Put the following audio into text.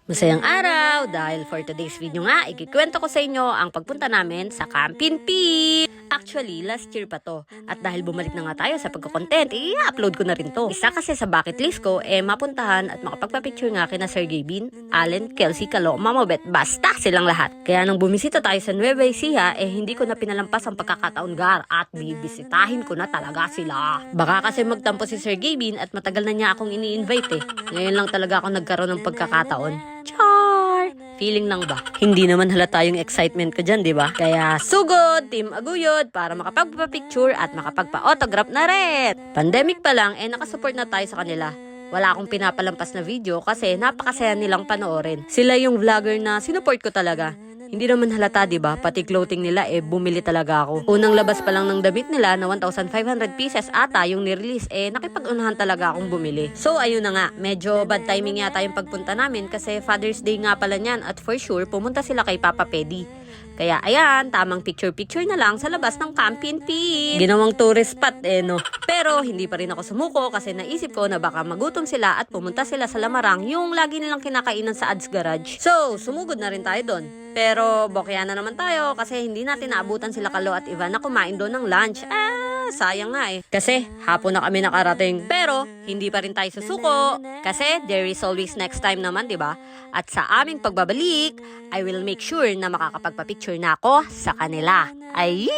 Masayang araw dahil for today's video nga, ikikwento ko sa inyo ang pagpunta namin sa Camp Pinpin. Actually, last year pa to. At dahil bumalik na nga tayo sa pagko-content, i-upload ko na rin to. Isa kasi sa bucket list ko, mapuntahan at makapagpa-picture nga kina Sergey Bin, Allen, Kelsey, Kalo, Mama Bet, basta silang lahat. Kaya nung bumisita tayo sa Nueva Ecija, hindi ko na pinalampas ang pagkakataon gar at bibisitahin ko na talaga sila. Baka kasi magtampo si Sergey Bin at matagal na niya akong ini-invite Ngayon lang talaga ako nagkaroon ng pagkakataon. Char! Feeling lang ba? Hindi naman halata yung excitement ko dyan, di ba? Kaya sugod, Team Aguyod, para makapagpa-picture at makapagpa-autograph na rin. Pandemic pa lang, nakasupport na tayo sa kanila. Wala akong pinapalampas na video kasi napakasaya nilang panoorin. Sila yung vlogger na sinupport ko talaga. Hindi naman halata, di ba? Pati clothing nila, bumili talaga ako. Unang labas pa lang ng damit nila na 1,500 pieces ata yung nirelease, nakipag-unahan talaga akong bumili. So, ayun na nga. Medyo bad timing yata yung pagpunta namin kasi Father's Day nga pala niyan at for sure, pumunta sila kay Papa Pedi. Kaya ayan, tamang picture-picture na lang sa labas ng Camp Pinpin. Ginawang tourist spot no. Pero hindi pa rin ako sumuko kasi naisip ko na baka magutom sila at pumunta sila sa Lamarang, yung lagi nilang kinakainan sa Ads Garage. So, sumugod na rin tayo doon. Pero bokya na naman tayo kasi hindi natin naabutan sila Kalo at Ivan na kumain doon ng lunch. Sayang nga Kasi hapon na kami nakarating. Pero hindi pa rin tayo susuko kasi there is always next time naman, 'di ba? At sa aming pagbabalik, I will make sure na makakapagpa-picture na ako sa kanila. Ay!